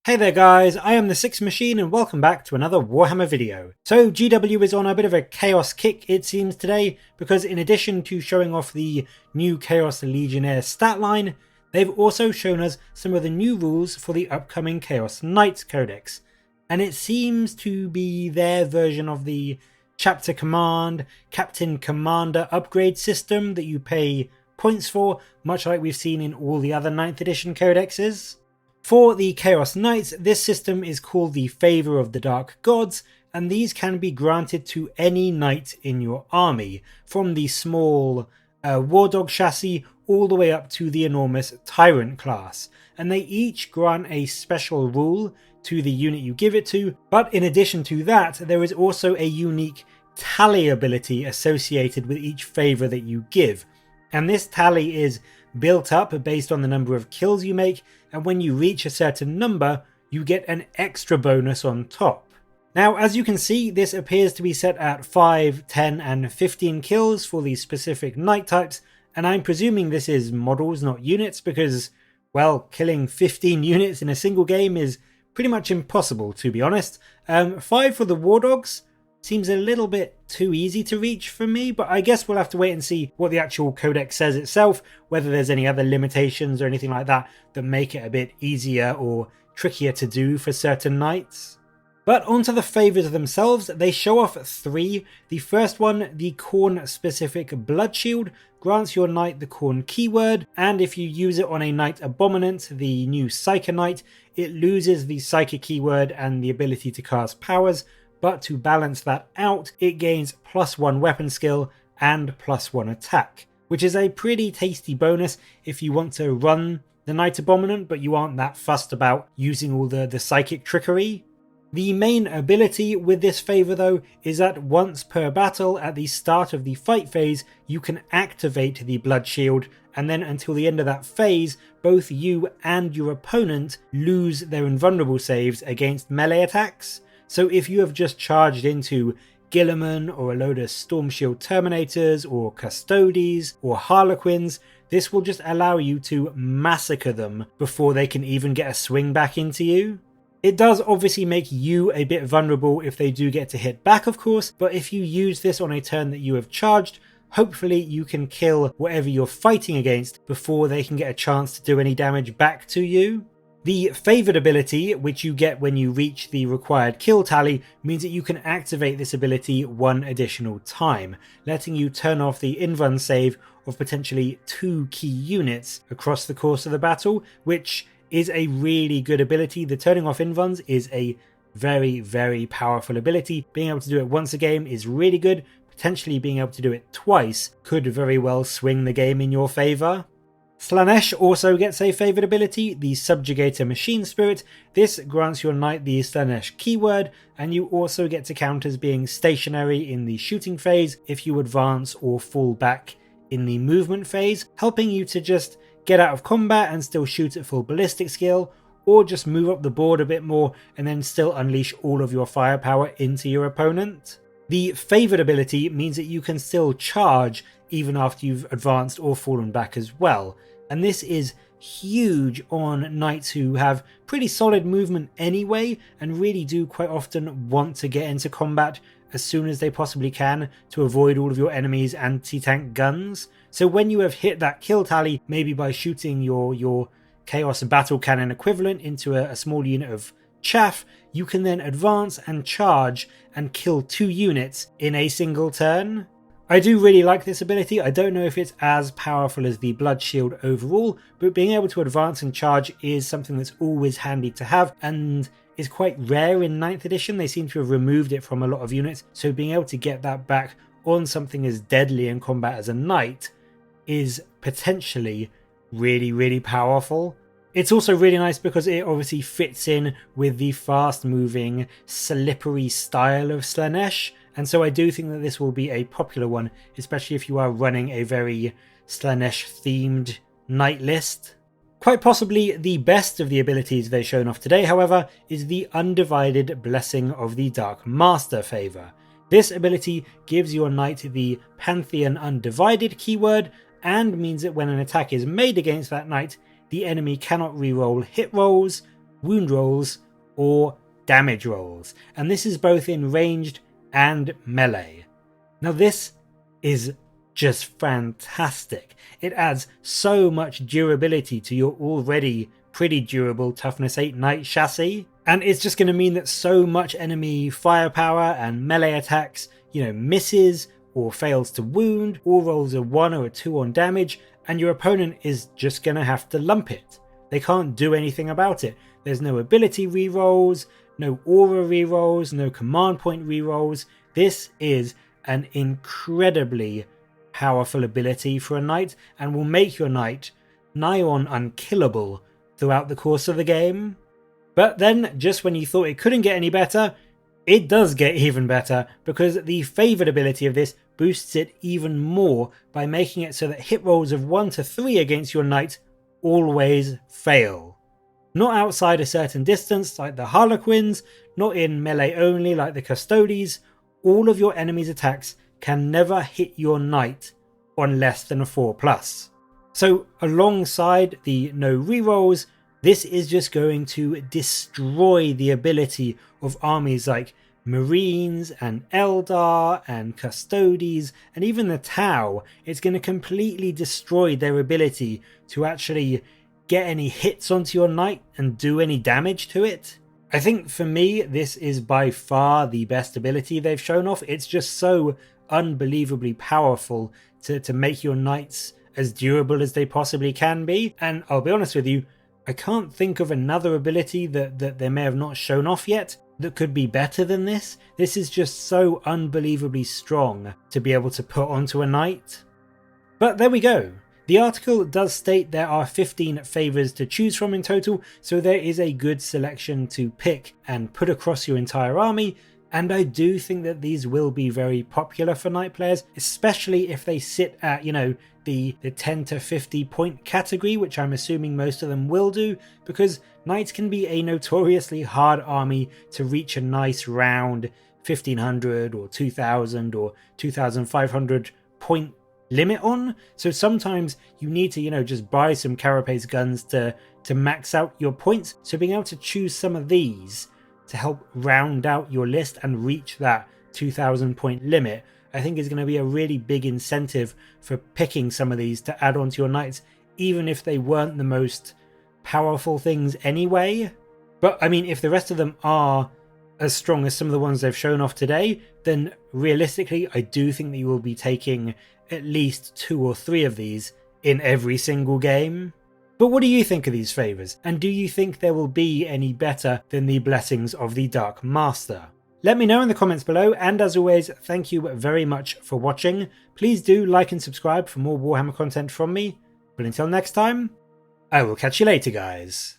Hey there guys, I am the Six Machine and welcome back to another Warhammer video. So GW is on a bit of a chaos kick it seems today, because in addition to showing off the new Chaos Legionnaire stat line, they've also shown us some of the new rules for the upcoming Chaos Knights Codex. And it seems to be their version of the Chapter Command, Captain Commander upgrade system that you pay points for, much like we've seen in all the other 9th edition codexes. For the Chaos Knights, this system is called the Favour of the Dark Gods, and these can be granted to any knight in your army, from the small War Dog chassis all the way up to the enormous Tyrant class, and they each grant a special rule to the unit you give it to, but in addition to that, there is also a unique tally ability associated with each favour that you give, and this tally is built up based on the number of kills you make, and when you reach a certain number, you get an extra bonus on top. Now, as you can see, this appears to be set at 5, 10 and 15 kills for the specific knight types, and I'm presuming this is models, not units, because, well, killing 15 units in a single game is pretty much impossible, to be honest. 5 for the War Dogs seems a little bit too easy to reach for me, but I guess we'll have to wait and see what the actual codex says itself, whether there's any other limitations or anything like that that make it a bit easier or trickier to do for certain knights. But onto the favours themselves, they show off 3. The first one, the Khorne specific Blood Shield, grants your knight the Khorne keyword, and if you use it on a Knight Abominant, the new Psyker Knight, it loses the Psyker keyword and the ability to cast powers, but to balance that out, it gains +1 weapon skill and +1 attack, which is a pretty tasty bonus if you want to run the Knight Abominant but you aren't that fussed about using all the psychic trickery. The main ability with this favour though is that once per battle at the start of the fight phase you can activate the Blood Shield, and then until the end of that phase both you and your opponent lose their invulnerable saves against melee attacks. So if you have just charged into Guilliman or a load of Storm Shield Terminators or Custodes or Harlequins, this will just allow you to massacre them before they can even get a swing back into you. It does obviously make you a bit vulnerable if they do get to hit back, of course, but if you use this on a turn that you have charged, hopefully you can kill whatever you're fighting against before they can get a chance to do any damage back to you. The favoured ability, which you get when you reach the required kill tally, means that you can activate this ability 1 additional time, letting you turn off the Invuln save of potentially 2 key units across the course of the battle, which is a really good ability. The turning off Invulns is a very, very powerful ability. Being able to do it once a game is really good. Potentially being able to do it twice could very well swing the game in your favour. Slaanesh also gets a favoured ability, the Subjugator Machine Spirit. This grants your knight the Slaanesh keyword, and you also get to count as being stationary in the shooting phase if you advance or fall back in the movement phase, helping you to just get out of combat and still shoot at full ballistic skill, or just move up the board a bit more and then still unleash all of your firepower into your opponent. The favoured ability means that you can still charge even after you've advanced or fallen back as well, and this is huge on knights who have pretty solid movement anyway and really do quite often want to get into combat as soon as they possibly can to avoid all of your enemies' anti-tank guns. So when you have hit that kill tally, maybe by shooting your Chaos Battle Cannon equivalent into a small unit of chaff, you can then advance and charge and kill 2 units in a single turn. I do really like this ability. I don't know if it's as powerful as the Blood Shield overall, but being able to advance and charge is something that's always handy to have and is quite rare in 9th edition. They seem to have removed it from a lot of units, so being able to get that back on something as deadly in combat as a knight is potentially really, really powerful. It's also really nice because it obviously fits in with the fast-moving, slippery style of Slaanesh, and so I do think that this will be a popular one, especially if you are running a very Slaanesh-themed knight list. Quite possibly the best of the abilities they've shown off today, however, is the Undivided Blessing of the Dark Master favour. This ability gives your knight the Pantheon Undivided keyword, and means that when an attack is made against that knight, the enemy cannot reroll hit rolls, wound rolls or damage rolls, and this is both in ranged and melee. Now this is just fantastic. It adds so much durability to your already pretty durable Toughness 8 Knight chassis, and it's just going to mean that so much enemy firepower and melee attacks, misses or fails to wound, or rolls a 1 or a 2 on damage, and your opponent is just going to have to lump it. They can't do anything about it. There's no ability rerolls, no aura rerolls, no command point rerolls. This is an incredibly powerful ability for a knight, and will make your knight nigh on unkillable throughout the course of the game. But then, just when you thought it couldn't get any better, it does get even better, because the favoured ability of this boosts it even more by making it so that hit rolls of 1 to 3 against your knight always fail. Not outside a certain distance like the Harlequins, not in melee only like the Custodes. All of your enemy's attacks can never hit your knight on less than a 4+. So alongside the no rerolls, this is just going to destroy the ability of armies like Marines and Eldar and Custodes and even the Tau. It's going to completely destroy their ability to actually get any hits onto your knight and do any damage to it. I think for me, this is by far the best ability they've shown off. It's just so unbelievably powerful to make your knights as durable as they possibly can be. And I'll be honest with you, I can't think of another ability that they may have not shown off yet that could be better than this. This is just so unbelievably strong to be able to put onto a knight. But there we go. The article does state there are 15 favours to choose from in total, so there is a good selection to pick and put across your entire army, and I do think that these will be very popular for knight players, especially if they sit at, the 10 to 50 point category, which I'm assuming most of them will do, because knights can be a notoriously hard army to reach a nice round 1500 or 2000 or 2500 point limit on. So sometimes you need to just buy some carapace guns to max out your points. So being able to choose some of these to help round out your list and reach that 2000 point limit, I think is going to be a really big incentive for picking some of these to add onto your knights, even if they weren't the most powerful things anyway. But I mean, if the rest of them are as strong as some of the ones they've shown off today, then realistically I do think that you will be taking at least 2 or 3 of these in every single game. But what do you think of these favours? And do you think there will be any better than the Blessings of the Dark Master? Let me know in the comments below, and as always, thank you very much for watching. Please do like and subscribe for more Warhammer content from me. But until next time, I will catch you later, guys.